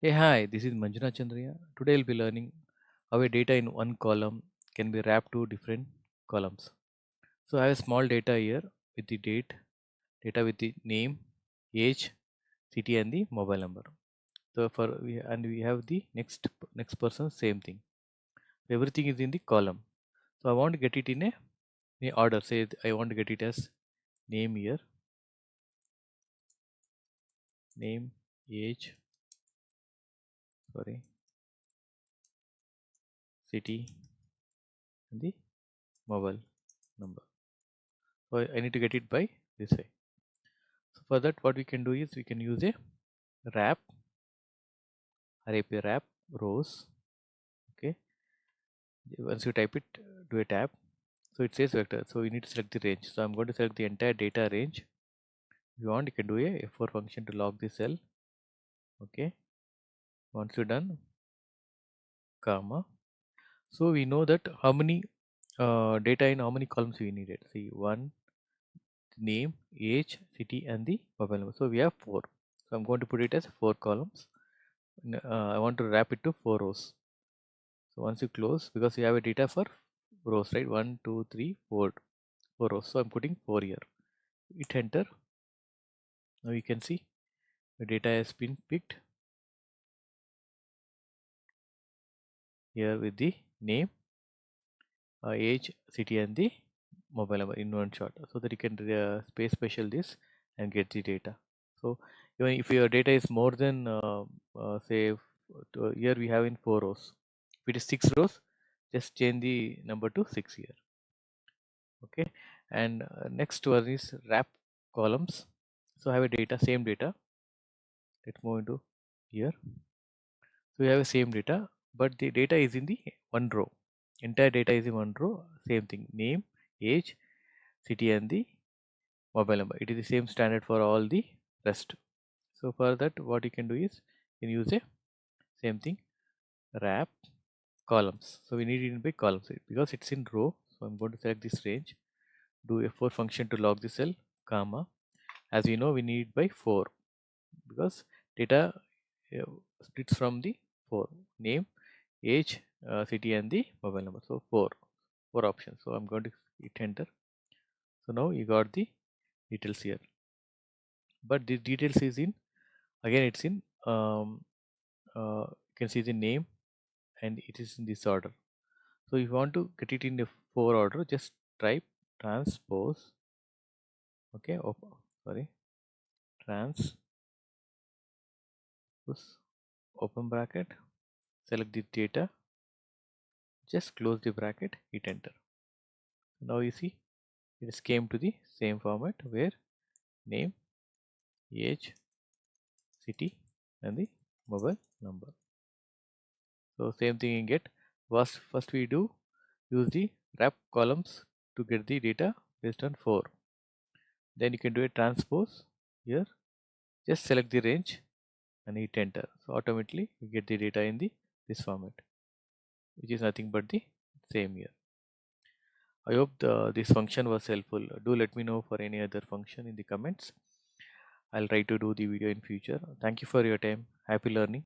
Hey, hi, this is Manjuna Chandriya. Today we'll be learning how a data in one column can be wrapped to different columns. So I have small data here with the data with the name, age, city, and the mobile number. So we have the next person, same thing. Everything is in the column. So I want to get it in a order. Say I want to get it as name here, name, age, sorry, city, and the mobile number. So I need to get it by this way. So for that, what we can do is we can use a wrap wrap rows. Okay, once you type it, do a tab. So it says vector. So you need to select the range. So I'm going to select the entire data range. If you want, you can do a F4 function to lock the cell. Okay, once you're done, comma. So we know that how many data in how many columns we needed. See, one, name, age, city, and the mobile number. So we have four. So I'm going to put it as four columns. I want to wrap it to four rows. So once you close, because you have a data for rows, right? 1, 2, 3, 4 rows. So I'm putting 4 here. Hit enter. Now you can see the data has been picked here with the name, age, city, and the mobile number in one shot, so that you can space special this and get the data. So even if your data is more than say here we have in 4 rows. If it is 6 rows, just change the number to 6 here. Okay, and next one is wrap columns. So I have a data, same data. Let's move into here. So we have the same data, but the data is in the one row. Entire data is in one row. Same thing: name, age, city, and the mobile number. It is the same standard for all the rest. So for that, what you can do is you can use a same thing wrap columns. So we need it by columns because it's in row. So I'm going to select this range. Do F4 function to lock the cell, comma. As we know, we need by 4 because data splits from the 4: name, age, city, and the mobile number. So four options. So I'm going to hit enter. So now you got the details here, but the details is in, again it's in you can see the name and it is in this order. So if you want to get it in the 4 order, just type transpose. Okay, sorry, transpose, open bracket, select the data, just close the bracket, hit enter. Now you see it has came to the same format where name, age, city, and the mobile number. So same thing you get. First we do use the wrap columns to get the data based on 4. Then you can do a transpose here. Just select the range and hit enter. So automatically you get the data in the this format, which is nothing but the same here. I hope this function was helpful. Do let me know for any other function in the comments. I'll try to do the video in future. Thank you for your time. Happy learning.